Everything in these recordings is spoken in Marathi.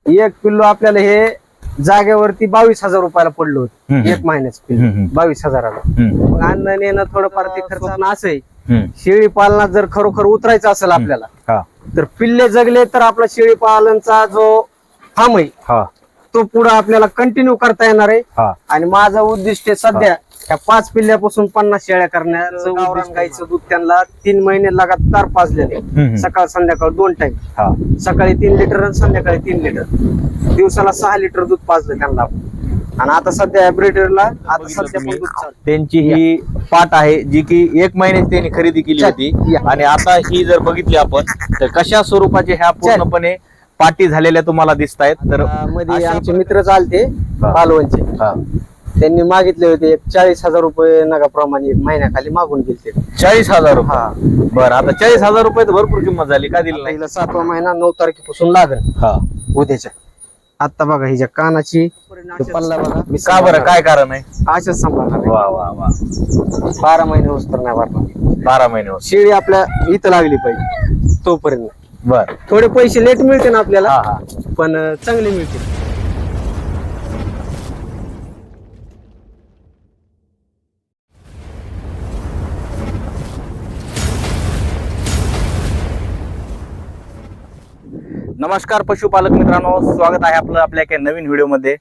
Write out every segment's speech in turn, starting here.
एक पिल्लू आपल्याला हे जागेवरती 22,000 रुपयाला पडलं होतं. एक महिन्याचं पिल्लू 22,000ला. मग आणणं नेणं थोडंफार ते खर्च असं आहे. शेळी पालनात जर खरोखर उतरायचं असेल आपल्याला तर पिल्ले जगले तर आपला शेळी पालनचा जो फार्म आहे तो पुढे आपल्याला कंटिन्यू करता येणार आहे. आणि माझं उद्दिष्ट सध्या ह्या 5 पिल्ल्यापासून 50 शेळ्या करण्याचं. गावरान गाईचं दूध त्यांना 3 महिने लगातार पाजलेले, सकाळ संध्याकाळ 2 टाइम. सकाळी 3 लिटर आणि संध्याकाळी 3 लिटर, दिवसाला 6 लिटर दूध पाजलं त्यांना. आणि आता सध्या ब्रिडरला आता सध्या पण दूध चालू. त्यांची ही पाट आहे जी की 1 महिन्याची त्यांनी खरेदी केली होती. आणि आता ही जर बघितली आपण तर कशा स्वरूपाचे ह्या पूर्णपणे पाटी झालेल्या तुम्हाला दिसत आहेत. तर मध्ये आमचे मित्र चालते पालवणचे, त्यांनी मागितले होते एक 40,000 रुपये नगाप्रमाणे 1 महिन्याखाली मागून गेले. 40,000 रुपये? बरं, आता 40,000 रुपये तर भरपूर किंमत झाली. का दिली नाही? 7वा महिना 9 तारखेपासून लागेल उद्याच्या. आता बघा हिच्या कानाची पल्ला बघा. का बरं, काय कारण आहे? अशाच सांभाळणार. वा वा वा. 12 महिने होस तर नाही भरणार. 12 महिने होत. शेळी आपल्या इथं लागली पाहिजे तोपर्यंत. बर, थोडे पैसे लेट मिळते ना आपल्याला, पण चांगले मिळते. नमस्कार पशुपालक मित्रांनो, स्वागत आहे आपलं आपल्या एका नवीन व्हिडिओमध्ये.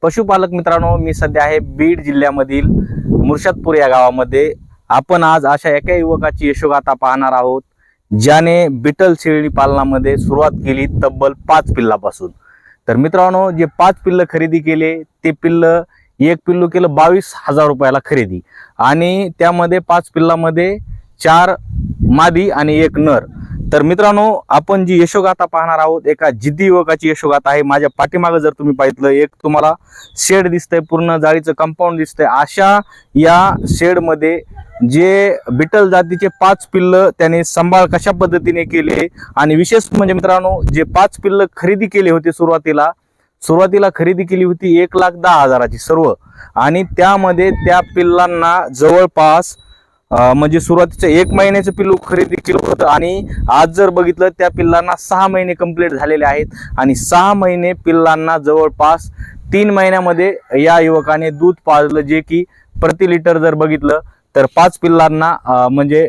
पशुपालक मित्रांनो, मी सध्या आहे बीड जिल्ह्यामधील मुर्शदपूर या गावामध्ये. आपण आज अशा एका युवकाची यशोगाथा पाहणार आहोत ज्याने बिटल शेळी पालनामध्ये सुरुवात केली तब्बल 5 पिल्लापासून. तर मित्रांनो, जे 5 पिल्ल खरेदी केले ते एक पिल्लू केलं 22,000 रुपयाला खरेदी. आणि त्यामध्ये 5 पिल्लामध्ये 4 मादी आणि 1 नर. तर मित्रांनो, आपण जी यशोगाथा पाहणार आहोत एका जिद्दी युवकाची यशोगाथा आहे. माझ्या पाठीमागं जर तुम्ही पाहिलं, एक तुम्हाला शेड दिसतंय, पूर्ण जाळीचं कंपाऊंड दिसतंय. अशा या शेडमध्ये जे बिटल जातीचे 5 पिल्ल त्याने सांभाळ कशा पद्धतीने केले. आणि विशेष म्हणजे मित्रांनो, जे 5 पिल्ल खरेदी केले होते सुरुवातीला खरेदी केली होती 1,10,000ची सर्व. आणि त्यामध्ये त्या पिल्लांना जवळपास म्हणजे सुरुवातीचं 1 महिन्याचं पिल्लू खरेदी केलं होतं. आणि आज जर बघितलं त्या पिल्लांना 6 महिने कंप्लीट झालेले आहेत. आणि 6 महिने पिल्लांना जवळपास 3 महिन्यामध्ये या युवकाने दूध पाजलं, जे की प्रति लिटर जर बघितलं तर 5 पिल्लांना म्हणजे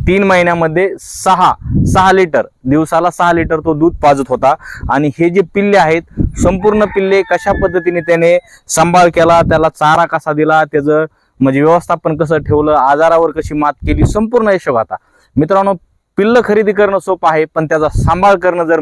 3 महिन्यामध्ये 6 लिटर, दिवसाला 6 लिटर तो दूध पाजत होता. आणि हे जे पिल्ले आहेत संपूर्ण पिल्ले कशा पद्धतीने त्याने सांभाळ केला, त्याला चारा कसा दिला, त्याचं म्हणजे व्यवस्थापन कसं ठेवलं, आजारावर कशी मात केली, संपूर्ण यशोगाथा. मित्रांनो, पिल्ल खरेदी करणं सोपं आहे, पण त्याचा सांभाळ करणं जर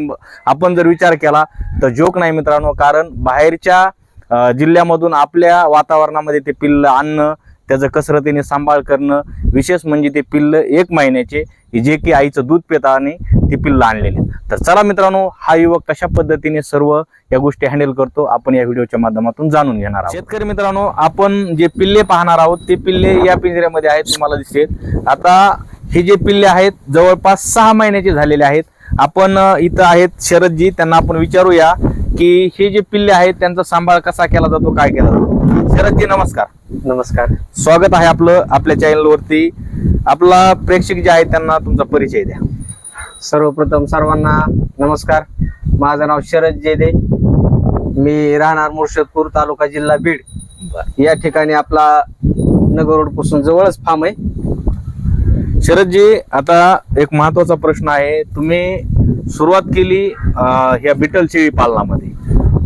आपण विचार केला तर जोक नाही मित्रांनो. कारण बाहेरच्या जिल्ह्यामधून आपल्या वातावरणामध्ये ते पिल्ल आणणं, त्याचं कसरतीने सांभाळ करणं, विशेष म्हणजे ते पिल्ल 1 महिन्याचे जे की आईचं दूध पिताने ते पिल्ल आणलेले. तर चला मित्रांनो, हा युवक कशा पद्धतीने सर्व या गोष्टी हँडल करतो आपण या व्हिडिओच्या माध्यमातून जाणून घेणार आहोत. शेतकरी मित्रांनो, आपण जे पिल्ले पाहणार आहोत ते पिल्ले या पिंजऱ्यामध्ये आहेत, तुम्हाला दिसतील. आता हे जे पिल्ले आहेत जवळपास 6 महिन्याचे झालेले आहेत. आपण इथं आहेत शरदजी, त्यांना आपण विचारूया की हे जे पिल्ले आहेत त्यांचा सांभाळ कसा केला जातो, काय केला जातो. शरदजी नमस्कार. नमस्कार, स्वागत आहे आपलं आपल्या चॅनलवरती. आपला प्रेक्षक जे आहेत त्यांना तुमचा परिचय द्या. सर्वप्रथम सर्वांना नमस्कार. माझं नाव शरद जेदे, मी राहणार मुर्शदपूर, तालुका जिल्हा बीड. या ठिकाणी आपला नगर रोड पासून जवळच फार्म आहे. शरदजी, आता एक महत्वाचा प्रश्न आहे. तुम्ही सुरुवात केली ह्या बिटल शेळी पालनामध्ये,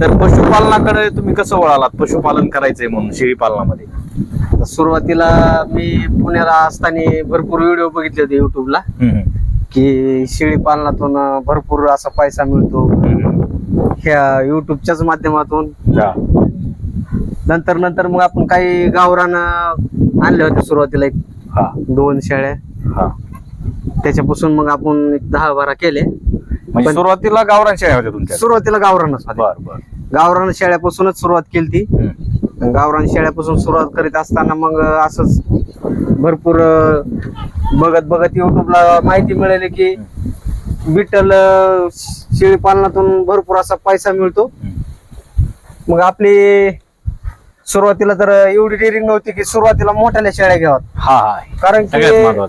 तर पशुपालनाकडे तुम्ही कसं वळालात? पशुपालन करायचंय म्हणून शेळी पालनामध्ये. सुरुवातीला मी पुण्याला असताना भरपूर व्हिडिओ बघितले होते युट्यूबला की शेळी पालनातून भरपूर असा पैसा मिळतो ह्या युट्यूबच्याच माध्यमातून. नंतर मग आपण काही गावरान आणले होते सुरुवातीला 1-2 शेळ्या. त्याच्यापासून मग आपण 10-12 केले. म्हणजे सुरुवातीला गावरान शेळ्या होत्या तुमच्या? सुरुवातीला गावरानच. गावरान शेळ्यापासूनच सुरुवात केली ती. गावरान शेळ्यापासून सुरुवात करीत असताना मग असंच भरपूर बघत युट्यूबला माहिती मिळाली की बिटल शेळी पालनातून भरपूर असा पैसा मिळतो. मग आपली सुरुवातीला तर एवढी डेअरिंग नव्हती की सुरुवातीला मोठ्याल्या शेळ्या घ्याव्यात. कारण की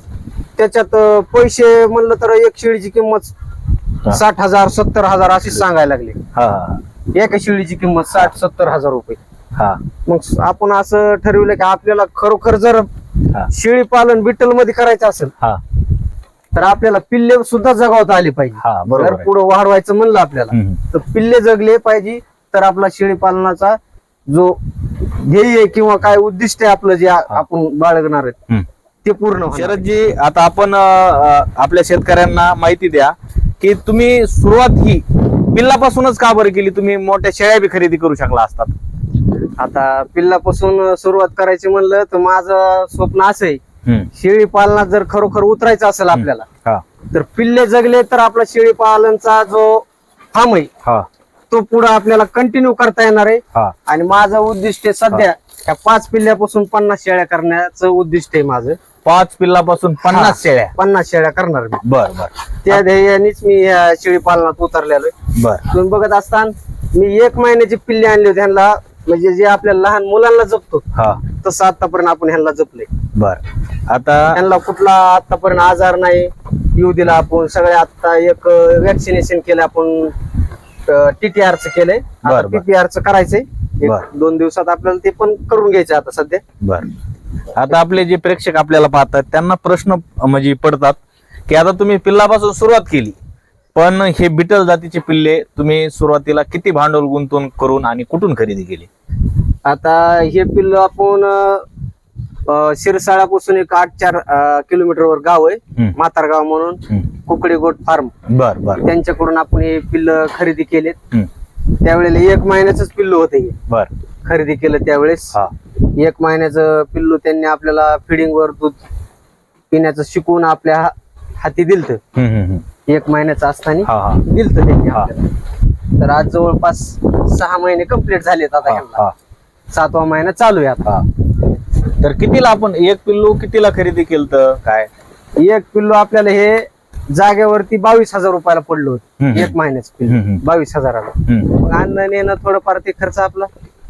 त्याच्यात पैसे म्हणलं तर एक शेळीची किंमत 60,000 70,000 अशी सांगायला लागले. हा एका शेळीची किंमत 60-70,000 रुपये. हा मग आपण असं ठरवलं की आपल्याला खरोखर जर हा शेळी पालन बिटल मध्ये करायचं असेल हा तर आपल्याला पिल्ले सुद्धा जगवता आली पाहिजे. हा बरोबर जर आहे. पुढे वाढवायचं म्हणलं आपल्याला हम्म. तर पिल्ले जगले पाहिजे तर आपला शेळी पालनाचा जो ध्येय आहे किंवा काय उद्दिष्ट आहे आपलं जे आपण बाळगणार आहेत हम्म. ते पूर्ण होणार. शरदजी, आता आपण आपल्या शेतकऱ्यांना माहिती द्या की तुम्ही सुरुवात ही पिल्लापासूनच का बरं केली? तुम्ही मोठ्या शेळ्या बी खरेदी करू शकला असतात. आता पिल्लापासून सुरुवात करायची म्हणलं तर माझं स्वप्न असं आहे, शेळी पालनात जर खरोखर उतरायचं असेल आपल्याला हा तर पिल्ले जगले तर आपला शेळी पालनचा जो फार्म आहे हा तो पुढे आपल्याला कंटिन्यू करता येणार आहे. हा आणि माझं उद्दिष्ट आहे सध्या ह्या 5 पिल्ल्यापासून 50 शेळ्या करण्याचं उद्दिष्ट आहे माझं. 5 पिल्लापासून 50 शेळ्या. 50 शेळ्या करणार मी. बर बर त्या ध्येयानेच मी या शेळी पालनात उतरलेलो आहे. बर तुम्ही बघत असताना मी 1 महिन्याची पिल्ले आणली होती ह्यांना, म्हणजे जे आपल्या लहान मुलांना जपतो हा तसं आतापर्यंत आपण ह्यांना जपले. बर. आता त्यांना कुठला आतापर्यंत आजार नाही येऊ दिला आपण. सगळे आता एक वॅक्सिनेशन केलं आपण, TTR चं केलंय, बर, बर. PPR चं करायचंय. बर. 2 दिवसात आपल्याला ते पण करून घ्यायचं आता सध्या. बर. आता आपले जे प्रेक्षक आपल्याला पाहतात त्यांना प्रश्न म्हणजे पडतात की आता तुम्ही पिल्लापासून सुरुवात केली, पण हे बिटल जातीचे पिल्ले तुम्ही सुरुवातीला किती भांडवल गुंतवून करून आणि कुठून खरेदी केली? आता हे पिल्ल आपण शिरसाळापासून एक 8-4 किलोमीटरवर गाव आहे, म्हातारगाव म्हणून, कुकडे गोट फार्म. बर बर त्यांच्याकडून आपण हे पिल्ल खरेदी केलेत. हम्म. त्यावेळेला 1 महिन्याच पिल्लू होते हे बर खरेदी केलं त्यावेळेस. हा 1 महिन्याचं पिल्लू त्यांनी आपल्याला फिडिंग वर दूध पिण्याचं शिकवून आपल्या हाती दिलत. 1 महिन्याचं असताना हा हा दिलत त्यांनी हा. आपल्याला. तर आज जवळपास 6 महिने कंप्लीट झालेत आता ह्यांना. हा 7वा महिना चालू आहे आता. हा. तर कितीला आपण एक पिल्लू कितीला खरेदी केलं काय? 1 पिल्लू आपल्याला हे जागेवरती 22,000 रुपयाला पडलं होतं. 1 महिन्याचं पिल्लू 22,000ला. मग आणणं नेणं थोडंफार ते खर्च आपला.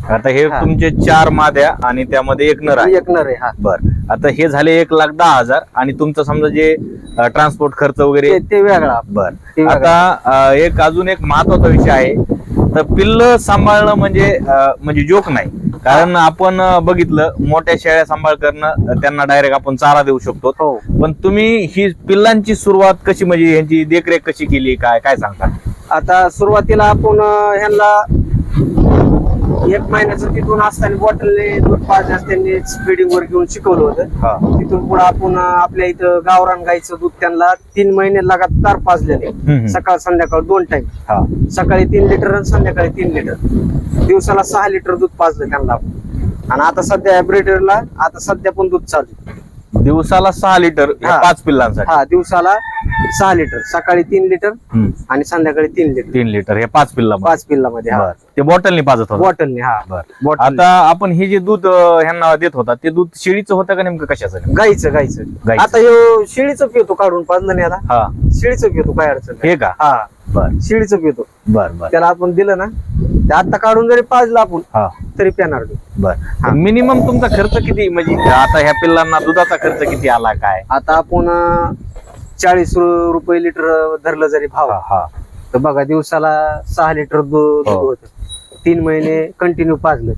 आता हे हा. तुमचे 4 माद्या आणि त्यामध्ये 1 नर आहे. 1 नर आहे. हा बर. आता हे झाले 1,10,000 आणि तुमचं समजा जे ट्रान्सपोर्ट खर्च वगैरे. ते वेगळा. बर. ते वेगळा. आता अजून एक महत्वाचा विषय आहे, तर पिल्ल सांभाळणं म्हणजे जोक नाही. कारण आपण बघितलं मोठ्या शेळ्या सांभाळ करणं, त्यांना डायरेक्ट आपण चारा देऊ शकतो. हो. पण तुम्ही ही पिल्लांची सुरुवात कशी, म्हणजे यांची देखरेख कशी केली, काय काय सांगता? आता सुरुवातीला आपण ह्यांना 1 महिन्याचं तिथून असताना बॉटलने दूध पाजण्यास त्यांनी स्पीडिंग वर घेऊन शिकवलं होतं. हा तिथून पुढे आपण आपल्या इथं गावरान गाईचं दूध त्यांना 3 महिने लगातार पाजलेले. सकाळ संध्याकाळ 2 टाइम. हा सकाळी 3 लिटर आणि संध्याकाळी 3 लिटर. दिवसाला 6 लिटर दूध पाजलं त्यांना आपण. आणि आता सध्या ब्रिडरला आता सध्या पण दूध चालू आहे. दिवसाला 6 लिटर या हा. 5 पिल्लांसाठी. हा दिवसाला 6 लिटर, सकाळी 3 लिटर आणि संध्याकाळी 3 लिटर. 3 लिटर हे 5 पिल्ला. 5 पिल्लामध्ये. बर. ते बॉटलनी पाजत होतं. बॉटलने. हा बर. बॉटल. आता आपण हे जे दूध ह्यांना देत होता ते दूध शेळीचं होतं का नेमकं कशाचं? गाईचं. गाईचं. आता ह्यो शेळीचं पितो काढून पाजलं नाही आता. हा शेळीचं पितो, काय अडचण नाही. हे का? हा बर शेळीचं पितो. बर बर त्याला आपण दिलं ना, ते आता काढून जरी पाजलं आपण हा तरी पिणार नाही. बर. हा. मिनिमम तुमचा खर्च किती, म्हणजे आता ह्या पिल्लांना दुधाचा खर्च किती आला काय? आता आपण 40 रुपये लिटर धरलं जरी भाव, हा तर बघा दिवसाला 6 लिटर दूध हो. होतं. 3 महिने कंटिन्यू पाजलं,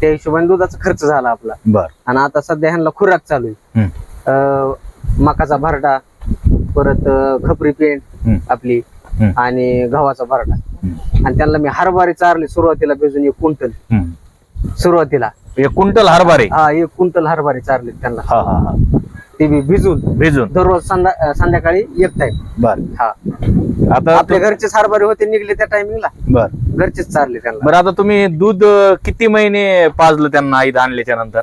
त्या हिशोबाने दुधाचा खर्च झाला आपला. बर. आणि आता सध्या ह्यांना खुराक चालू आहे. मकाचा भरडा, परत खपरी पेंट आपली, आणि गव्हाचा भरडा. आणि त्यांना मी हरभरे चारले सुरुवातीला भिजून 1 क्विंटल. सुरुवातीला 1 क्विंटल हरभरे. हा 1 क्विंटल हरभरे चारले त्यांना. हा हा हा ते बी भिजून दररोज संध्याकाळी 1 टाइम. बर. हा आता आपल्या घरचेच हरभरे होते निघले त्या टायमिंगला. बर. घरचेच चारले त्यांना. बरं. आता तुम्ही दूध किती महिने पाजलं त्यांना आई आणल्याच्या नंतर?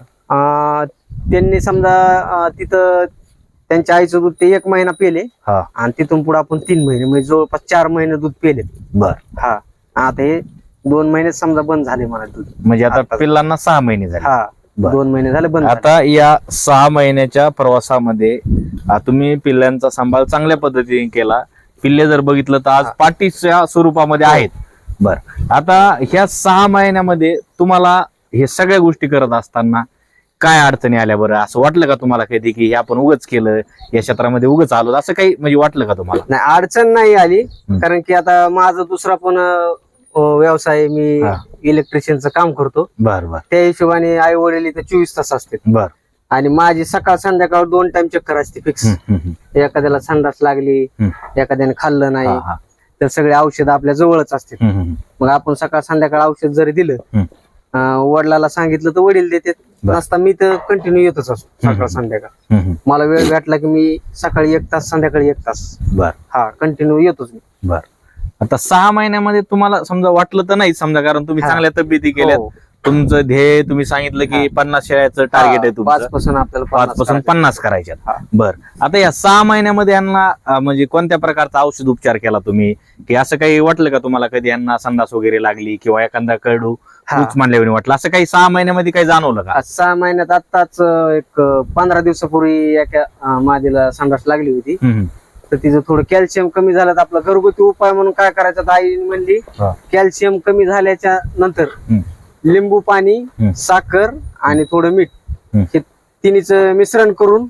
त्यांनी समजा तिथं त्यांच्या आईचं दूध ते 1 महिना पेले. हा. आणि तिथून पुढे आपण 3 महिने, म्हणजे जवळपास 4 महिने दूध पेले. बर. हा. आता हे 2 महिने समजा बंद झाले मला दूध. म्हणजे आता पिल्लांना 6 महिने झाले. हा 2 महिने झाले बंद. आता या 6 महिन्याच्या प्रवासामध्ये तुम्ही पिल्ल्यांचा सांभाळ चांगल्या पद्धतीने केला. पिल्ले जर बघितलं तर आज पाटीच्या स्वरूपामध्ये आहेत. बर. आता ह्या 6 महिन्यामध्ये तुम्हाला हे सगळ्या गोष्टी करत असताना काय अडचणी आल्या बरं? असं वाटलं का तुम्हाला कधी की हे आपण उगच केलं, या क्षेत्रामध्ये उगच आलो, असं काही म्हणजे वाटलं का तुम्हाला? नाही, अडचण नाही आली. कारण की आता माझा दुसरा पण व्यवसाय, मी हा. इलेक्ट्रिशियनचं काम करतो. बर बर त्या हिशोबाने आई वडील इथे 24 तास असते बर. आणि माझी सकाळ संध्याकाळ 2 टाइम चक्कर असते फिक्स. एखाद्याला संडास लागली, एखाद्याने खाल्लं नाही, तर सगळे औषध आपल्या जवळच असते. मग आपण सकाळ संध्याकाळ औषध जरी दिलं, वडिलाला सांगितलं तर वडील देतात. नसता मी तर कंटिन्यू येतच असतो सकाळ संध्याकाळ. मला वेळ भेटला की मी सकाळी 1 तास, संध्याकाळी 1 तास. बर. हा, कंटिन्यू येतोच मी. बर. आता 6 महिन्यामध्ये तुम्हाला समजा वाटलं तर नाही समजा, कारण तुम्ही चांगल्या तब्येती केल्यात, हो. तुमचं ध्येय तुम्ही सांगितलं की 50 शेळ्याचं टार्गेट आहे तुमचं, 5 पासून आपल्याला 5 पासून 50 करायच्यात. हा. बर. आता या 6 महिन्यामध्ये यांना म्हणजे कोणत्या प्रकारचा औषध उपचार केला तुम्ही, की असं काही वाटलं का तुम्हाला कधी यांना संडास वगैरे लागली किंवा एखादा कडू उच मानल्यावर वाटलं, असं काही 6 महिन्यामध्ये काही जाणवलं का? 6 महिन्यात आत्ताच एक 15 दिवसापूर्वी एका माझीला संडास लागली होती. तर तिचं थोडं कॅल्शियम कमी झालं. तर आपला घरगुती उपाय म्हणून काय करायचं, तर आई म्हणली कॅल्शियम कमी झाल्याच्या नंतर लिंबू पाणी, साखर आणि थोडं मीठ, हे तिन्हीचं मिश्रण करून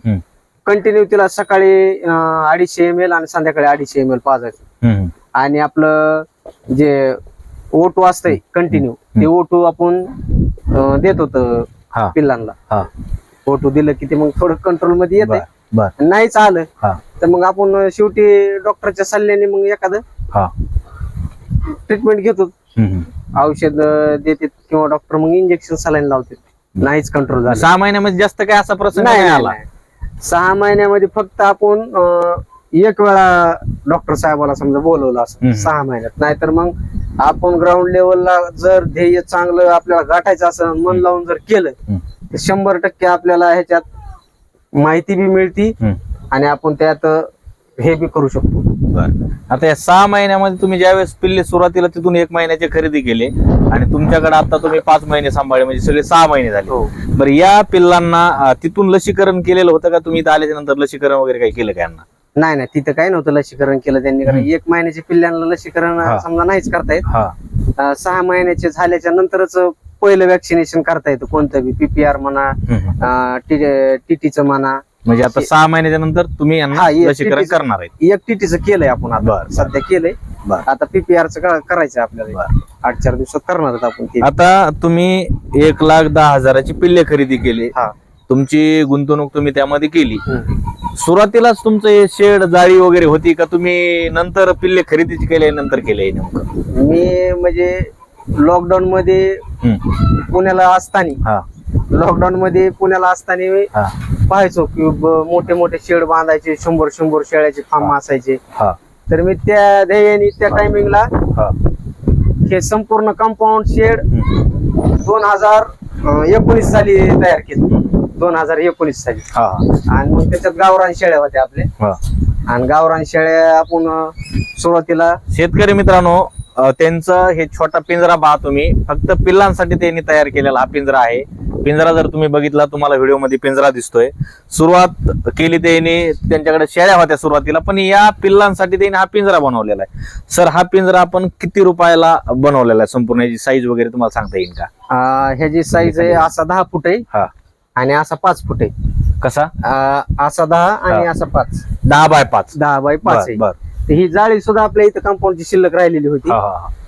कंटिन्यू तिला सकाळी 250 ml आणि संध्याकाळी 250 ml पाजायचं. आणि आपलं जे O2 असतंय कंटिन्यू, ते O2 आपण देत होतं पिल्लांना. O2 दिलं की ते मग थोडं कंट्रोल मध्ये येते. नाहीच आलं तर मग आपण शेवटी डॉक्टरच्या सल्ल्याने मग एखादं ट्रीटमेंट घेतो. औषध देतात किंवा डॉक्टर मग इंजेक्शन सलाईन लावतात. नाहीच कंट्रोल झालं. 6 महिन्यामध्ये जास्त काय असा प्रसंग नाही आला? 6 महिन्यामध्ये फक्त आपण एक वेळा डॉक्टर साहेबाला समजा बोलवलं असं 6 महिन्यात. नाहीतर मग आपण ग्राउंड लेवलला जर ध्येय चांगलं आपल्याला गाठायचं असं मन लावून जर केलं, तर 100% आपल्याला ह्याच्यात माहिती बी मिळती आणि आपण त्यात हे बी करू शकतो. आता या 6 महिन्यामध्ये तुम्ही ज्यावेळेस पिल्ले सुरुवातीला तिथून 1 महिन्याचे खरेदी केले आणि तुमच्याकडे आता तुम्ही 5 महिने सांभाळले, म्हणजे सगळे 6 महिने झाले. बरं, या पिल्लांना तिथून लसीकरण केलेलं होतं का तुम्ही इथं आल्याच्या नंतर लसीकरण वगैरे काही केलं का यांना? नाही, तिथं काही नव्हतं लसीकरण केलं त्यांनी. कारण 1 महिन्याच्या पिल्ल्यांना लसीकरण समजा नाहीच करता येत. 6 महिन्याचे झाल्याच्या नंतरच पहिलं वॅक्सिनेशन करता येतं. कोणतं बी, PPR म्हणा, TTचं म्हणा. म्हणजे आता 6 महिन्याच्या नंतर तुम्ही यांना लसीकरण करणार आहे? एक TTचं केलंय आपण आता, सध्या केलंय. आता PPRचं करायचं आपल्याला 8-4 दिवसात करणार आपण. आता तुम्ही 1,10,000ची पिल्ले खरेदी केली, तुमची गुंतवणूक तुम्ही त्यामध्ये केली. सुरुवातीलाच तुमचं हे शेड जाळी वगैरे होती का, तुम्ही नंतर पिल्ले खरेदीची केले नंतर केले? नेमकं मी म्हणजे लॉकडाऊन मध्ये पुण्याला असताना पाहायचो की मोठे मोठे शेड बांधायचे, 100 शेळ्याचे फार्म असायचे. तर मी त्या ध्येयाने त्या टायमिंगला हे संपूर्ण कंपाऊंड शेड 2019 साली तयार केलं. 2019 साली. आणि मग त्याच्यात गावरान शेळ्या होत्या आपल्या. आणि गावरान शेळ्या आपण सुरुवातीला, शेतकरी मित्रांनो, त्यांचं हे छोटा पिंजरा पहा तुम्ही, फक्त पिल्लांसाठी त्यांनी तयार केलेला हा पिंजरा आहे. पिंजरा जर तुम्ही बघितला, तुम्हाला व्हिडिओ मध्ये पिंजरा दिसतोय. सुरुवात केली त्यांनी, त्यांच्याकडे शेळ्या होत्या सुरुवातीला, पण या पिल्लांसाठी त्यांनी हा पिंजरा बनवलेला आहे. सर, हा पिंजरा आपण किती रुपयाला बनवलेला आहे? संपूर्ण याची साईज वगैरे तुम्हाला सांगता येईल का? ह्याची साईज आहे असा 10 फूट आहे आणि असा 5 फूट आहे. कसा? असा 10 आणि असा 5. 10 बाय 5. 10 बाय 5 आहे. ही जाळी सुद्धा आपल्या इथं कंपाऊंडची शिल्लक राहिलेली होती.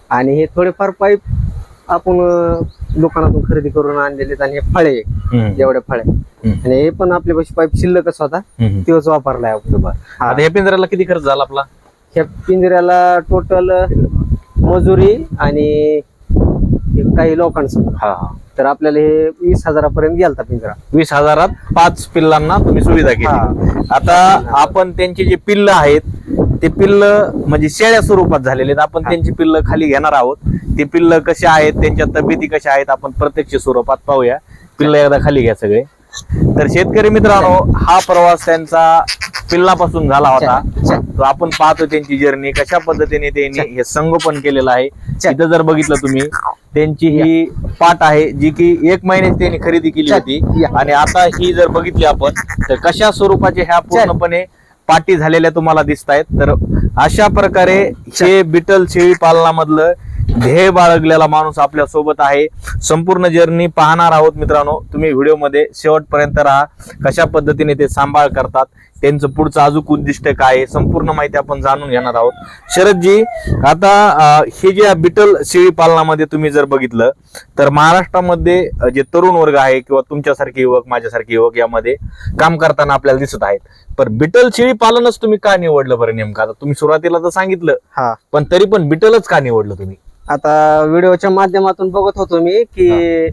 आणि हे थोडेफार पाईप आपण दुकानातून खरेदी करून आणलेले. आणि हे फळे, जेवढे फळे, आणि हे पण आपल्यापाशी पाईप शिल्लकच होता, तोच वापरलाय आपण. आता या पिंजऱ्याला किती खर्च झाला आपला? ह्या पिंजऱ्याला टोटल मजुरी आणि काही लोकांचं तर आपल्याला हे 20,000 गेलता पिंजरा. 20,000 5 पिल्लांना तुम्ही सुविधा केली. आता आपण त्यांची जी पिल्ल आहेत, ते पिल्ल म्हणजे शेळ्या स्वरूपात झालेले आहेत. आपण त्यांची पिल्ल खाली घेणार आहोत. ते पिल्ल कसे आहेत, त्यांच्या तब्येती कशा आहेत, आपण प्रत्यक्ष स्वरूपात पाहूया. पिल्ल एकदा खाली घ्या सगळे. तर शेतकरी मित्रांनो, हा प्रवास त्यांचा पिल्लापासून झाला होता. तो आपण पाहतो त्यांची जर्नी, कशा पद्धतीने त्यांनी हे संगोपन केलेलं आहे. इथं जर बघितलं तुम्ही, त्यांची ही पाट आहे जी की 1 महिन्याची त्यांनी खरेदी केली होती. आणि आता ही जर बघितली आपण, तर कशा स्वरूपाचे ह्या पूर्णपणे पाटी झालेल्या तुम्हाला दिसत आहेत. तर अशा प्रकारे हे बिटल शेळी पालनामधलं ध्येय बाळगलेला माणूस आपल्या सोबत आहे. संपूर्ण जर्नी पाहणार आहोत मित्रांनो. तुम्ही व्हिडिओमध्ये शेवटपर्यंत राहा. कशा पद्धतीने ते सांभाळ करतात, त्यांचं पुढचं अजून उद्दिष्ट काय आहे, संपूर्ण माहिती आपण जाणून घेणार आहोत. शरदजी, आता हे जे बिटल शेळी पालनामध्ये तुम्ही जर बघितलं तर महाराष्ट्रामध्ये जे तरुण वर्ग आहे किंवा तुमच्यासारखे युवक, माझ्यासारखे युवक यामध्ये काम करताना आपल्याला दिसत आहेत. पण बिटल शेळी पालनच तुम्ही का निवडलं बरं नेमकं? आता तुम्ही सुरुवातीला तर सांगितलं, पण तरी पण बिटलच का निवडलं तुम्ही? आता व्हिडिओच्या माध्यमातून बघत होतो मी की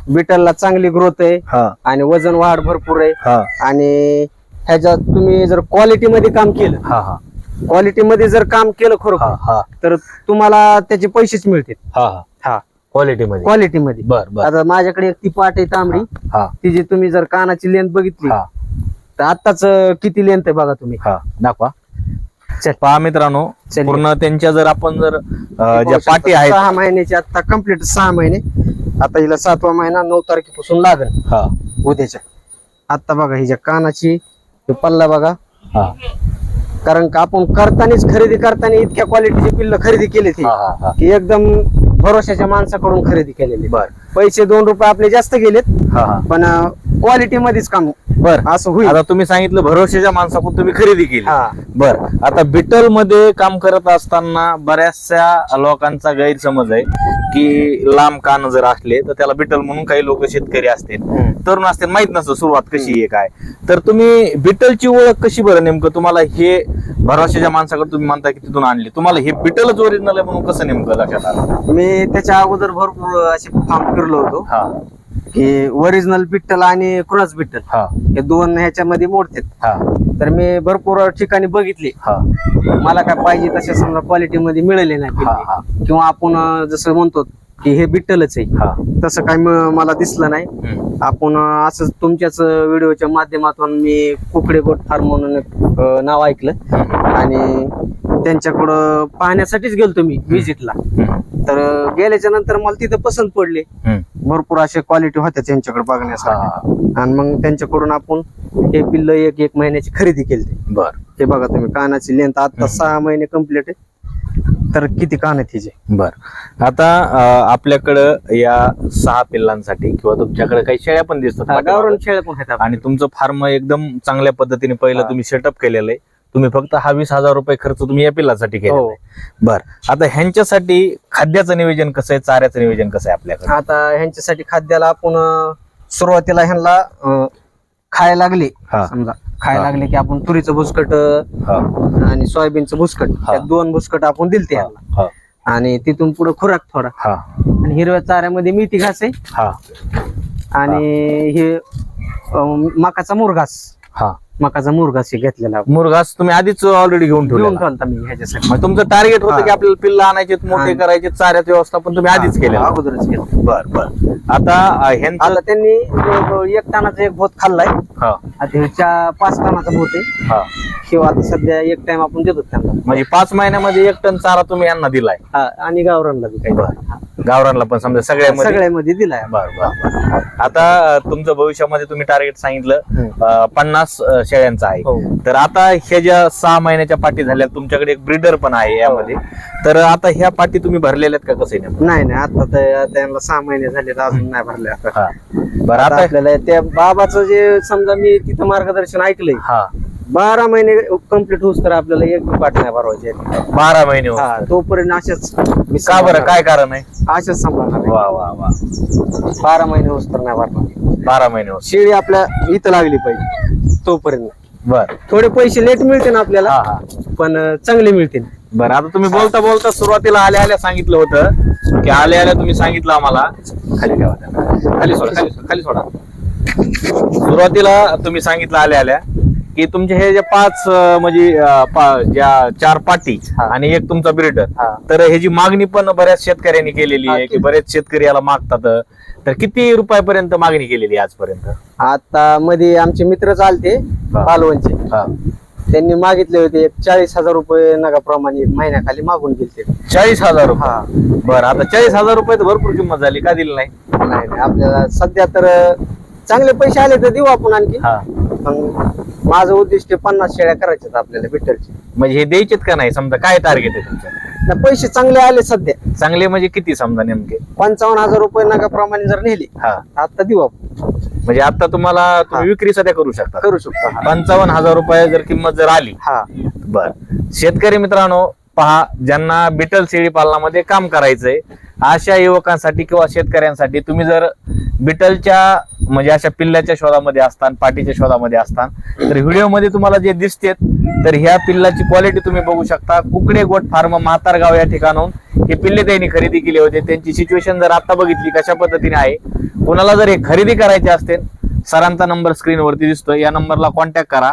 बिटलला चांगली ग्रोथ आहे आणि वजन वाढ भरपूर आहे. आणि ह्याच्यात तुम्ही जर क्वालिटी मध्ये काम केलं, क्वालिटी मध्ये जर काम केलं खरोखर, तर तुम्हाला त्याचे पैसेच मिळतील. क्वालिटी मध्ये, क्वालिटी मध्ये. बर. आता माझ्याकडे एक ती पाट आहे तांबडी, तिची तुम्ही जर कानाची लेंथ बघितली तर आताच किती लेंथ आहे बघा तुम्ही. दाखवा. पहा मित्रांनो, पूर्ण त्यांच्या जर आपण जर ज्या पाटी आहेत 6 महिन्याची, आता कम्प्लीट 6 महिने. आता हिला 7वा महिना 9 तारखेपासून लागेल उद्याच्या. आता बघा हिच्या कानाची पल्ला बघा. कारण का आपण करतानाच खरेदी करताना इतक्या क्वालिटीची पिल्ल खरेदी केली की एकदम भरोशाच्या माणसाकडून खरेदी केलेली. पैसे 2 रुपये आपले जास्त गेलेत, पण क्वालिटी मध्येच काम असं होईल. आता तुम्ही सांगितलं भरोशाच्या माणसाकडून तुम्ही खरेदी केली. बर, आता बिटल मध्ये काम करत असताना बऱ्याचशा लोकांचा गैरसमज आहे की लांब कान जर असले तर त्याला बिटल म्हणून काही लोक शेतकरी असतील, तरुण असतील, माहित नसतं सुरुवात कशी आहे काय. तर तुम्ही बिटलची ओळख कशी बरं नेमकं? तुम्हाला हे भरोशाच्या माणसाकडे तुम्ही म्हणता की तिथून आणली, तुम्हाला हे बिटलच ओरिजिनल आहे म्हणून कसं नेमकं लक्षात आलं? मी त्याच्या अगोदर भरपूर असे फार्म फिरलो होतो की ओरिजिनल बिट्टल आणि क्रॉस बिट्टल हे दोन ह्याच्यामध्ये मोडतात. तर मी भरपूर ठिकाणी बघितले, मला काय पाहिजे तशा समजा क्वालिटी मध्ये मिळाले नाही, किंवा आपण जसं म्हणतो की हे बिट्टलच आहे तसं काही मला दिसलं नाही. आपण असं तुमच्याच व्हिडिओच्या माध्यमातून मी कुकडे गोट फार्म म्हणून नाव ऐकलं आणि त्यांच्याकडं पाहण्यासाठीच गेलतो मी विजिटला. तर गेल्याच्या नंतर मला तिथं पसंत पडले, भरपूर असे क्वालिटी होत्या त्यांच्याकडे बघण्यासाठी. आणि मग त्यांच्याकडून आपण हे पिल्ल 1 महिन्याची खरेदी केली. बर, हे बघा तुम्ही कानाची लेंथ आता 6 महिने कम्प्लीट आहे, तर किती कान आहे तिचे. बर, आता आपल्याकडं या 6 पिल्लांसाठी किंवा तुमच्याकडे काही शेळ्या पण दिसतात, गावरान शेळ्या पण आहेत, आणि तुमचं फार्म एकदम चांगल्या पद्धतीने पहिलं तुम्ही सेटअप केलेलं आहे. तुम्ही फक्त हा 20,000 रुपये खर्च तुम्ही या पिल्लासाठी केला. बर, आता ह्यांच्यासाठी खाद्याचं नियोजन कसं आहे, चाऱ्याचं नियोजन कसं आहे आपल्याकडे? आता ह्यांच्यासाठी खाद्याला आपण सुरुवातीला ह्यांना खायला लागले, समजा खायला लागले की आपण तुरीचं भुसकट आणि सोयाबीनचं भुसकट, 2 भुसकट आपण दिलते ह्यांना. आणि तिथून पुढे खुराक थोडा, आणि हिरव्या चाऱ्यामध्ये मेथी घास आहे, आणि हे मकाचा मुरघास, मकाचा मुरघास घेतलेला. मुरघास तुम्ही आधीच ऑलरेडी घेऊन ठेवता मी ह्याच्यासाठी. मग तुमचं टार्गेट होतं की आपल्याला पिल्ला आणायचे, मोठे करायचे, चाऱ्यात व्यवस्थापन तुम्ही आधीच केलं? अगोदरच केलं. बर बर. आता त्यांनी 1 टनाचा एक भोत खाल्लाय, आता 5 टनाचा भोत आहे किंवा आता सध्या 1 टाइम आपण देतो त्यांना. म्हणजे 5 महिन्यामध्ये 1 टन चारा तुम्ही यांना दिलाय? आणि गावरानला बी काही, गावरानला पण समजा सगळ्यामध्ये दिलाय. बर. आता तुमचं भविष्यामध्ये तुम्ही टार्गेट सांगितलं 50 शेळ्यांचा आहे. तर आता ह्या ज्या 6 महिन्याच्या पाटी झाल्या, तुमच्याकडे एक ब्रीडर पण आहे यामध्ये, तर आता ह्या पाटी तुम्ही भरलेल्या आहेत का? कसं? नाही, आता त्यांना 6 महिने झाले, अजून नाही भरल्या. बरं, आता आपल्याला त्या बाबाचं जे समजा मी तिथं मार्गदर्शन ऐकलंय, 12 महिने कम्प्लीट होस तर आपल्याला 1 पाट नाही भरवायचे. 12 महिने तोपर्यंत अशाच. का बरं, काय कारण आहे? अशाच सांभाळणार. वा वा वा. 12 महिने होस तर नाही भरणार. 12 महिने शेळी आपल्या इथं लागली पाहिजे तोपर्यंत. बर, थोडे पैसे लेट मिळते ना आपल्याला, पण चांगले मिळते. बरं, आता तुम्ही बोलता बोलता सुरुवातीला आल्या सांगितलं होतं की आल्या तुम्ही सांगितलं आम्हाला, खाली ठेवा, खाली सोडा, खाली सोडा. सुरुवातीला तुम्ही सांगितलं आल्या की तुमचे हे जे 5 म्हणजे ज्या 4 पाटी आणि 1 तुमचा ब्रीडर, तर ह्याची मागणी पण बऱ्याच शेतकऱ्यांनी केलेली आहे की बरेच शेतकरी याला मागतात. तर किती रुपयापर्यंत मागणी केलेली आजपर्यंत? आता मध्ये आमचे मित्र चालते पालवणचे, त्यांनी मागितले होते 40,000 रुपये नगाप्रमाणे महिन्याखाली मागून गेले. 40,000 रुपये? बरं, आता 40,000 रुपये तर भरपूर किंमत झाली, का दिली नाही? नाही, आपल्याला सध्या तर चांगले पैसे आले तर देऊ आपण आणखी. माझं उद्दिष्ट 50 शेळ्या करायच्यात आपल्याला बिट्टलची. म्हणजे हे द्यायचेत का नाही? समजा काय टार्गेट आहे तुमचं? पैसे चांगले आले सध्या. चांगले म्हणजे किती समजा नेमके? 55,000 रुपये नगाप्रमाणे जर नेले हा, आता देऊ आपण. म्हणजे आता तुम्हाला तुम्ही विक्री सध्या करू शकता. करू शकतो. 55,000 रुपये जर किंमत जर आली. हा, बर. शेतकरी मित्रांनो पहा, ज्यांना बिटल शेळी पालनामध्ये काम करायचंय अशा युवकांसाठी किंवा शेतकऱ्यांसाठी तुम्ही जर बिटलच्या म्हणजे अशा पिल्ल्याच्या शोधामध्ये असतान, पाटीच्या शोधामध्ये असतान, तर व्हिडिओमध्ये तुम्हाला जे दिसते तर ह्या पिल्लाची क्वालिटी तुम्ही बघू शकता. कुकडे गोट फार्म म्हातारगाव या ठिकाणाहून हे पिल्ले त्यांनी खरेदी केले होते. त्यांची सिच्युएशन जर आता बघितली कशा पद्धतीने आहे, कोणाला जर हे खरेदी करायचे असतील सरांचा नंबर स्क्रीनवरती दिसतोय, या नंबरला कॉन्टॅक्ट करा.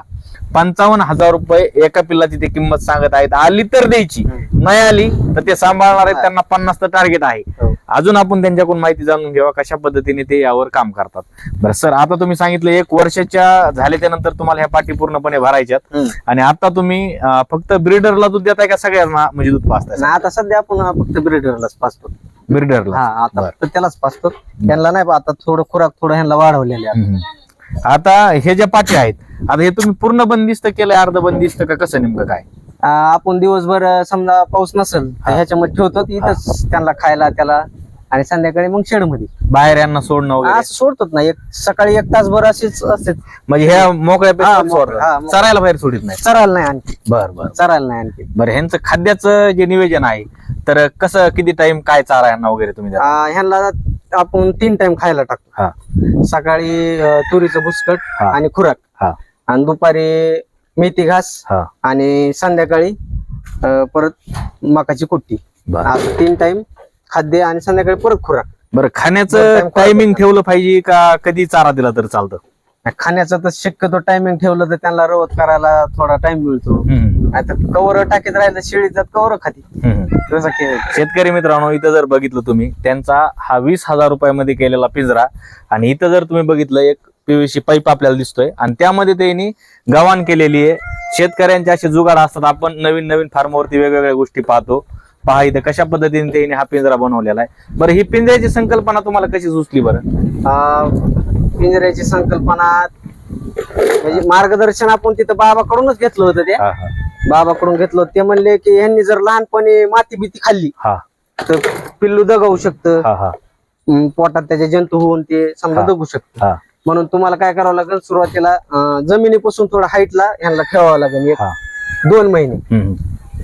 55,000 रुपये एका पिल्लाची ते किंमत सांगत आहेत. आली तर द्यायची, नाही आली तर ते सांभाळणार आहेत. त्यांना 50 टार्गेट आहे. अजून आपण त्यांच्याकडून माहिती जाणून घ्यावा कशा पद्धतीने ते यावर काम करतात. बरं सर, आता तुम्ही सांगितलं 1 वर्षाच्या झाल्याच्या नंतर तुम्हाला ह्या पाटी पूर्णपणे भरायच्यात आणि आता तुम्ही फक्त ब्रीडरला दूध देताय का सगळ्यांना म्हणजे दूध पाचताय? नाही, आता सध्या आपण फक्त ब्रिडरलाच पाचतो. ब्रीडरला? हा, आता फक्त त्यालाच पाचतो. त्यांना नाही, आता थोडं खुराक थोडं ह्यांना वाढवलेले आहे. आता हे ज्या पाटी आहेत, आता हे तुम्ही पूर्ण बंदिस्त केलंय, अर्ध बंदिस्त का कसं नेमकं काय? आपण दिवसभर समजा पाऊस नसेल तर ह्याच्यामध्ये ठेवतो इथंच त्यांना खायला त्याला, आणि संध्याकाळी मग शेड मध्ये बाहेर यांना सोडणं वगैरे? असं सोडतात ना, सकाळी 1 तासभर असेच असते. म्हणजे ह्या मोकळ्या हा, पेक्षा सोडतात, मोकळ्या. चरायला बाहेर सोडित नाही? चरायला नाही आणखी. बरं. चरायला नाही आणखी. बरं, ह्यांचं खाद्याचं जे नियोजन आहे तर कसं, किती टाइम काय चारा यांना वगैरे तुम्ही देता? ह्यांना आपण 3 टाइम खायला टाकतो. हा. सकाळी तुरीचं बुसकट हा. आणि खुराक, हा. आणि दुपारी मेथी घास, हा. आणि संध्याकाळी परत मकाची कुट्टी. बरं. 3 टाइम खाद्य आणि संध्याकाळी परत खुराक. बरं, दोन खाण्याचं time टायमिंग ठेवलं पाहिजे का कधी चारा दिला तर चालतं? खाण्याचं तर शक्यतो टायमिंग ठेवलं तर त्यांना रवत करायला थोडा टाइम मिळतो. आता कवर टाकीत राहिलं शेळी जात कवर खाती. तसं शेतकरी मित्रांनो, इथं जर बघितलं तुम्ही, त्यांचा हा 20,000 रुपयामध्ये केलेला पिंजरा, आणि इथं जर तुम्ही बघितलं एक PVC पाईप आपल्याला दिसतोय, आणि त्यामध्ये त्यांनी गव्हाण केलेली आहे. शेतकऱ्यांचे असे जुगाड असतात, आपण नवीन नवीन फार्मवरती वेगवेगळ्या गोष्टी पाहतो. पहा इथं कशा पद्धतीने त्यांनी हा पिंजरा बनवलेला आहे. बरं, ही पिंजऱ्याची संकल्पना तुम्हाला कशी सुचली बरं? पिंजऱ्याची संकल्पना म्हणजे मार्गदर्शन आपण तिथं बाबाकडूनच घेतलं होतं. त्या बाबाकडून घेतलं होतं. ते म्हणले की ह्यांनी जर लहानपणी माती बिती खाल्ली तर पिल्लू दगावू शकतं, पोटात त्याचे जंतू होऊन ते समजा दगू शकतं. म्हणून तुम्हाला काय करावं लागेल, सुरुवातीला जमिनीपासून थोडं हाईटला ह्यांना ठेवावं लागेल.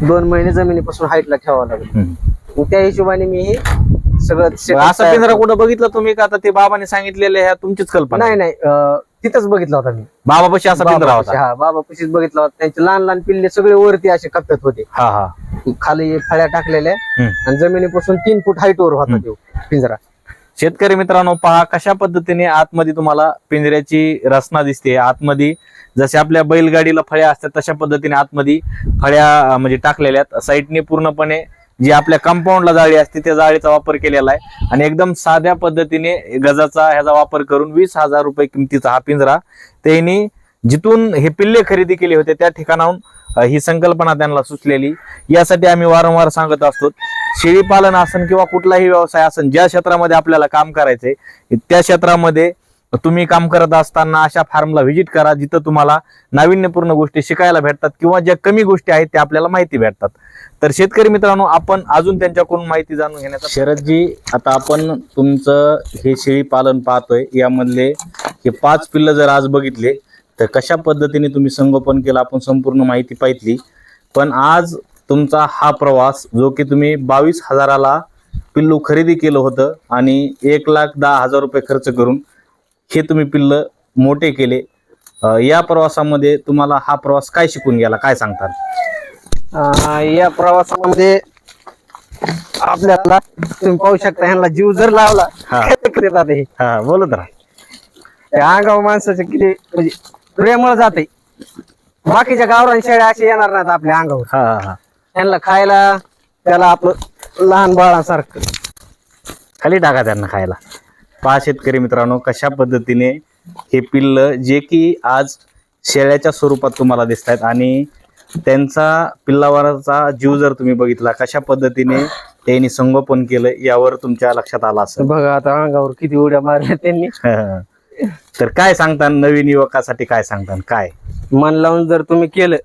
2 महिने जमिनीपासून हाईटला ठेवावं लागेल. मग त्या हिशोबाने मी हे सगळं असा पिंजरा कुठं बघितलं तुम्ही का आता ते बाबाने सांगितलेले ह्या तुमचीच कल्पना? नाही, तिथंच बघितला होता मी. बाबापाशी असा पिंजरा होता? हा, बाबापाशीच बघितला होता. त्यांचे लहान लहान पिल्ले सगळे वरती असे कप्प्यात होते. खाली फळ्या टाकलेल्या आणि जमिनीपासून 3 फूट हाईटवर होता तो पिंजरा. शेतकरी मित्रांनो, पहा कशा पद्धतीने आतमध्ये तुम्हाला पिंजऱ्याची रचना दिसते. आतमध्ये जसे आपल्या बैलगाडीला फळ्या असतात तशा पद्धतीने आतमध्ये फळ्या म्हणजे टाकलेल्या आहेत. साईडने पूर्णपणे जी आपल्या कंपाऊंडला जाळी असते त्या जाळीचा वापर केलेला आहे, आणि एकदम साध्या पद्धतीने गजाचा ह्याचा वापर करून 20,000 रुपये किमतीचा हा पिंजरा त्यांनी जिथून हे पिल्ले खरेदी केले होते त्या ठिकाणाहून ही संकल्पना त्यांना सुचलेली. यासाठी आम्ही वारंवार सांगत असतो, शेळी पालन असन किंवा कुठलाही व्यवसाय असन, ज्या क्षेत्रामध्ये आपल्याला काम करायचंय त्या क्षेत्रामध्ये तुम्ही काम करत असताना अशा फार्मला व्हिजिट करा, जिथं तुम्हाला नाविन्यपूर्ण गोष्टी शिकायला भेटतात किंवा ज्या कमी गोष्टी आहेत त्या आपल्याला माहिती भेटतात. तर शेतकरी मित्रांनो, आपण अजून त्यांच्याकडून माहिती जाणून घेण्याचा शरदजी, आता आपण तुमचं हे शेळी पालन पाहतोय, यामधले हे 5 पिल्लं जर आज बघितले तर कशा पद्धतीने तुम्ही संगोपन केलं आपण संपूर्ण माहिती पाहितली. पण आज तुमचा हा प्रवास जो की तुम्ही 22,000ला पिल्लू खरेदी केलं होतं आणि 1,10,000 रुपये खर्च करून हे तुम्ही पिल्ल मोठे केले, या प्रवासामध्ये तुम्हाला हा प्रवास काय शिकून गेला, काय सांगतात? या प्रवासामध्ये आपल्याला तुम्ही पाहू शकता, ह्यांना जीव जर लावला बोलत राहा. अंगाव माणसाचं किती म्हणजे प्रेमळ जाते. बाकीच्या गावरान शेळ्या असे येणार नाहीत आपल्या अंगावर. त्यांना खायला त्याला आपलं लहान बाळासारखं खाली टाका त्यांना खायला. पहा शेतकरी मित्रांनो, कशा पद्धतीने हे पिल्ल जे की आज शेळ्याच्या स्वरूपात तुम्हाला दिसत आहेत, आणि त्यांचा पिल्लावरचा जीव जर तुम्ही बघितला कशा पद्धतीने त्यांनी संगोपन केलं यावर तुमच्या लक्षात आला असेल. बघा आता अंगावर किती उड्या मारल्या त्यांनी. तर काय सांगता नवीन युवकासाठी, काय सांगता? काय मन लावून जर तुम्ही केलं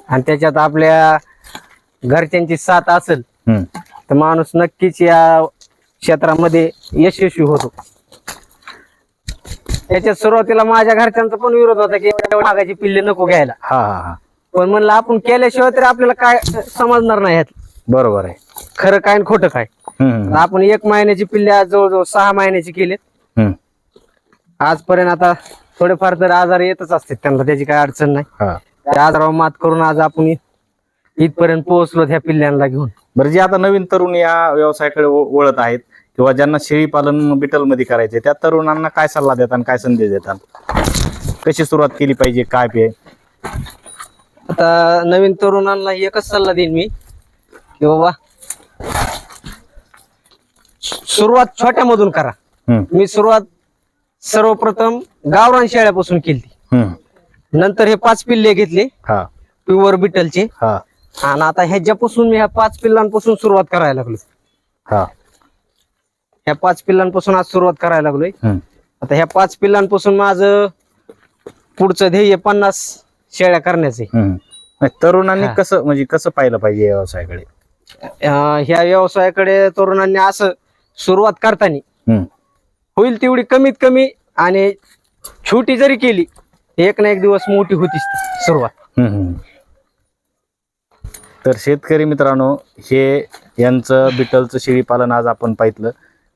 आणि त्याच्यात आपल्या घरच्यांची साथ असेल तर माणूस नक्कीच या क्षेत्रामध्ये यशस्वी होतो. याच्यात सुरुवातीला माझ्या घरच्यांचा पण विरोध होता की एवढ्या महागाची पिल्ले नको घ्यायला. पण म्हणलं आपण केल्याशिवाय तरी आपल्याला काय समजणार नाही ह्यात बरोबर आहे, खरं काय आणि खोटं काय. आपण 1 महिन्याची पिल्ले आज जवळजवळ 6 महिन्याची केलेत आजपर्यंत. आता थोडेफार तर आजार येतच असते त्यांना, त्याची काय अडचण नाही. त्या आजारावर मात करून आज आपण इथपर्यंत पोहोचलो ह्या पिल्ल्यांना घेऊन. बरं, जे आता नवीन तरुण या व्यवसायाकडे वळत आहेत किंवा ज्यांना शेळी पालन बिटल मध्ये करायचे, त्या तरुणांना काय सल्ला देतात आणि काय संदेश देतात? कशी सुरुवात केली पाहिजे, काय पे? आता नवीन तरुणांना एकच सल्ला देईन मी की बाबा सुरुवात छोट्यामधून करा. मी सुरुवात सर्वप्रथम गावरान शेळ्यापासून केली, नंतर हे 5 पिल्ले घेतले प्युअर बिटलचे, आणि आता ह्याच्यापासून मी ह्या 5 पिल्लांपासून सुरुवात करायला लागलो. ह्या 5 पिल्लांपासून आज सुरुवात करायला लागलोय. आता ह्या 5 पिल्लांपासून माझं पुढचं ध्येय 50 शेळ्या करण्याचे. तरुणांनी कसं म्हणजे कसं पाहिलं पाहिजे या व्यवसायाकडे? ह्या व्यवसायाकडे तरुणांनी असं सुरुवात करताना होईल तेवढी कमीत कमी आणि छोटी जरी केली एक ना एक दिवस मोठी होतीच ती सुरुवात. तर शेतकरी मित्रांनो, हे यांचं बिटलचं शेळी पालन आज आपण पाहिलं.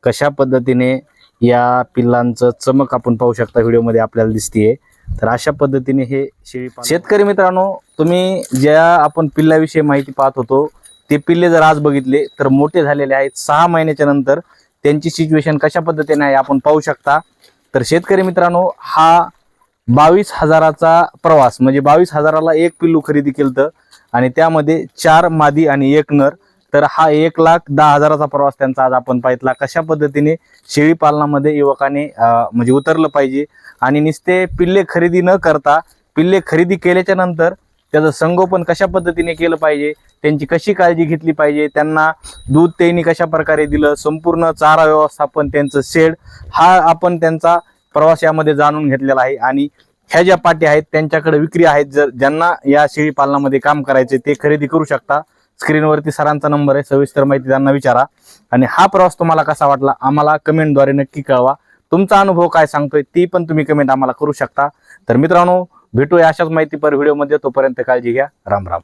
कशा पद्धतीने या पिल्लांचं चमक आपण पाहू शकता व्हिडिओमध्ये आपल्याला दिसतीये. तर अशा पद्धतीने हे शेळी पालन. शेतकरी मित्रांनो, तुम्ही ज्या आपण पिल्लाविषयी माहिती पाहत होतो ते पिल्ले जर आज बघितले तर मोठे झालेले आहेत. 6 महिन्याच्या नंतर त्यांची सिच्युएशन कशा पद्धतीने आहे आपण पाहू शकता. तर शेतकरी मित्रांनो, हा 22,000चा प्रवास, म्हणजे 22,000ला 1 पिल्लू खरेदी केलं आणि त्यामध्ये 4 मादी आणि 1 नर. तर हा 1,10,000चा प्रवास त्यांचा आज आपण पाहितला. कशा पद्धतीने शेळी पालनामध्ये युवकाने म्हणजे उतरलं पाहिजे आणि नुसते पिल्ले खरेदी न करता पिल्ले खरेदी केल्याच्या नंतर त्याचं संगोपन कशा पद्धतीने केलं पाहिजे, त्यांची कशी काळजी घेतली पाहिजे, त्यांना दूध त्यांनी कशा प्रकारे दिलं, संपूर्ण चारा व्यवस्थापन, त्यांचं शेड, हा आपण त्यांचा प्रवास यामध्ये जाणून घेतलेला आहे. आणि ह्या ज्या पाट्या आहेत त्यांच्याकडे विक्री आहेत. जर ज्यांना या शेळी पालनामध्ये काम करायचे ते खरेदी करू शकता. स्क्रीनवरती सरांचा नंबर आहे, सविस्तर माहिती त्यांना विचारा. आणि हा प्रवास तुम्हाला कसा वाटला आम्हाला कमेंटद्वारे नक्की कळवा. तुमचा अनुभव काय सांगतोय ती पण तुम्ही कमेंट आम्हाला करू शकता. तर मित्रांनो, भेटूया अशाच माहितीपर व्हिडिओमध्ये. तोपर्यंत काळजी घ्या. राम राम.